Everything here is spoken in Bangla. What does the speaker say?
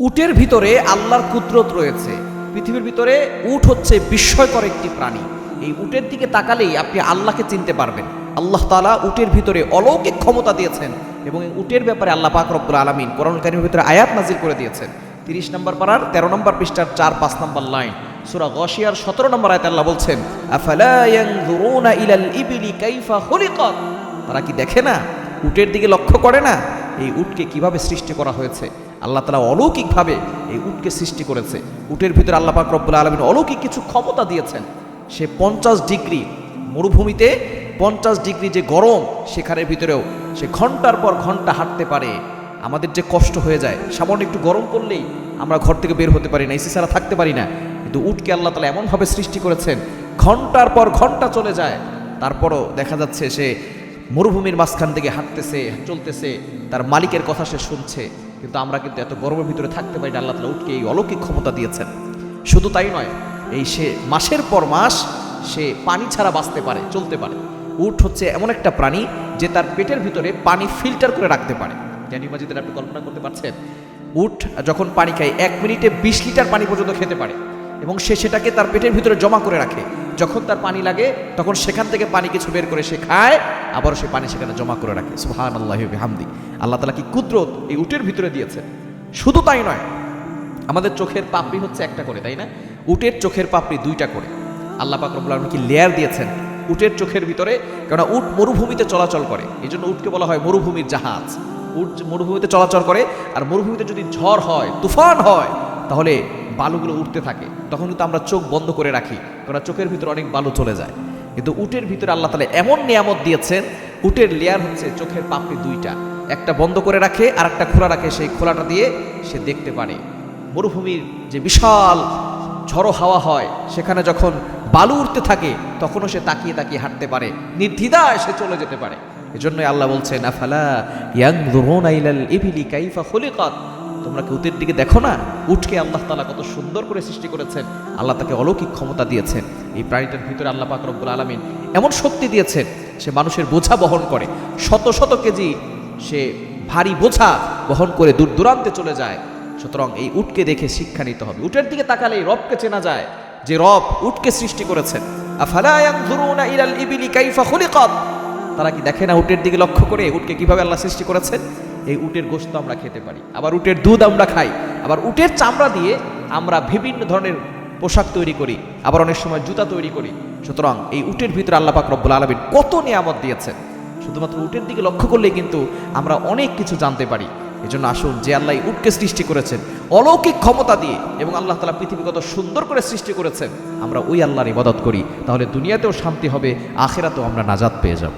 উটের ভিতরে আল্লাহর কুদরত রয়েছে। পৃথিবীর ভিতরে উট হচ্ছে বিস্ময়কর একটি প্রাণী। এই উটের দিকে তাকালেই আপনি আল্লাহকে চিনতে পারবেন। আল্লাহ তাআলা উটের ভিতরে অলৌকিক ক্ষমতা দিয়েছেন এবং এই উটের ব্যাপারে আল্লাহ পাক রব্বুল আলামিন কোরআন কারীমের ভিতরে আয়াত নাজিল করে দিয়েছেন। 30 নম্বর পারার 13 নম্বর পৃষ্ঠার 4-5 নম্বর লাইন, সূরা গাশিয়ার 17 নম্বর আয়াতে আল্লাহ বলছেন, আফালা ইয়ানজুরুনা ইলাল ইবলি কাইফা খুলিকাত। তারা কি দেখে না, উটের দিকে লক্ষ্য করে না এই উটকে কিভাবে সৃষ্টি করা হয়েছে? আল্লাহ তাআলা অলৌকিকভাবে এই উটকে সৃষ্টি করেছে। উটের ভিতরে আল্লাহ পাক রব্বুল আলামিন অলৌকিক কিছু ক্ষমতা দিয়েছেন। সে 50 ডিগ্রি মরুভূমিতে 50 ডিগ্রি যে গরম, সেখানের ভিতরেও সে ঘন্টার পর ঘন্টা হাঁটতে পারে। আমাদের যে কষ্ট হয়ে যায়, সামান্য একটু গরম পড়লেই আমরা ঘর থেকে বের হতে পারি না, এসি ছাড়া থাকতে পারি না। কিন্তু উটকে আল্লাহ তাআলা এমনভাবে সৃষ্টি করেছেন, ঘন্টার পর ঘন্টা চলে যায়, তারপরও দেখা যাচ্ছে সে মরুভূমির মাঝখান থেকে হাঁটতেছে, চলতেছে, তার মালিকের কথা সে শুনছে। কিন্তু আমরা কিন্তু এত গরমের ভিতরে থাকতে পারি না। আল্লাহ তাআলা উটকে এই অলৌকিক ক্ষমতা দিয়েছেন। শুধু তাই নয়, এই সে মাসের পর মাস সে পানি ছাড়া বাঁচতে পারে, চলতে পারে। উট হচ্ছে এমন একটা প্রাণী যে তার পেটের ভিতরে পানি ফিল্টার করে রাখতে পারে। জ্ঞানী মাজিদের আপনি কল্পনা করতে পারছেন? উট যখন পানি খায় 1 মিনিটে 20 লিটার পানি পর্যন্ত খেতে পারে এবং সে সেটাকে তার পেটের ভিতরে জমা করে রাখে। যখন তার পানি লাগে তখন সেখান থেকে পানি কিছু বের করে সে খায়, আবারও সে পানি সেখানে জমা করে রাখে। সুবহানাল্লাহি ওয়া বিহামদি। আল্লাহ তাআলা কি কুদরত এই উটের ভিতরে দিয়েছেন। শুধু তাই নয়, আমাদের চোখের পাপড়ি হচ্ছে একটা করে, তাই না? উটের চোখের পাপড়ি 2টা করে। আল্লাহ পাক রব্বুল আলামিন কি লেয়ার দিয়েছেন উটের চোখের ভিতরে, কারণ উট মরুভূমিতে চলাচল করে। এই জন্য উটকে বলা হয় মরুভূমির জাহাজ। উট মরুভূমিতে চলাচল করে, আর মরুভূমিতে যদি ঝড় হয়, তুফান হয়, তাহলে বালুগুলো উঠতে থাকে। তখন কিন্তু আমরা চোখ বন্ধ করে রাখি, কারণ চোখের ভিতরে অনেক বালু চলে যায়। কিন্তু উটের ভিতরে আল্লাহ তাআলা এমন নিয়ামত দিয়েছেন, উটের লেয়ার হচ্ছে চোখের পাপড়ি 2টা, একটা বন্ধ করে রাখে আর একটা খোলা রাখে। সেই খোলাটা দিয়ে সে দেখতে পারে। মরুভূমির যে বিশাল ঝড়ো হাওয়া হয়, সেখানে যখন বালু উঠতে থাকে তখনও সে তাকিয়ে তাকিয়ে হাঁটতে পারে, নির্দ্বিধায় সে চলে যেতে পারে। এজন্যই আল্লাহ বলছেন, আফালা ইয়ানজুরুনা ইলাল ইবলি কাইফা খুলিকাত। তোমরা কি উটের দিকে দেখো না? উটকে আল্লাহ তাআলা কত সুন্দর করে সৃষ্টি করেছেন। আল্লাহ তাকে অলৌকিক ক্ষমতা দিয়েছেন। এই প্রাণীটার ভিতরে আল্লাহ পাক রব্বুল আলামিন এমন শক্তি দিয়েছেন, সে মানুষের বোঝা বহন করে। শত শত কেজি সে ভারী বোঝা বহন করে দূর দূরান্তে চলে যায়। সুতরাং এই উটকে দেখে শিক্ষা নিতে হবে। উটের দিকে তাকালেই রবকে চেনা যায়, যে রব উটকে সৃষ্টি করেছেন। আফালা ইয়ানজুরুনা ইলাল ইবলি কাইফা খুলিকাত। তারা কি দেখে না উটের দিকে লক্ষ্য করে উটকে কিভাবে আল্লাহ সৃষ্টি করেছেন? এই উটের গোশত আমরা খেতে পারি, আবার উটের দুধ আমরা খাই, আবার উটের চামড়া দিয়ে আমরা বিভিন্ন ধরনের পোশাক তৈরি করি, আবার অনেক সময় জুতা তৈরি করি। সুতরাং এই উটের ভিতরে আল্লাহ পাক রব্বুল আলামিন কত নিয়ামত দিয়েছেন। শুধুমাত্র উটের দিকে লক্ষ্য করলেই কিন্তু আমরা অনেক কিছু জানতে পারি। এজন্য আসুন, যে আল্লাহ উটকে সৃষ্টি করেছেন অলৌকিক ক্ষমতা দিয়ে, এবং আল্লাহ তাআলা পৃথিবী কত সুন্দর করে সৃষ্টি করেছেন, আমরা ওই আল্লাহর ইবাদত করি। তাহলে দুনিয়াতেও শান্তি হবে, আখিরাতেও আমরা নাজাত পেয়ে যাব।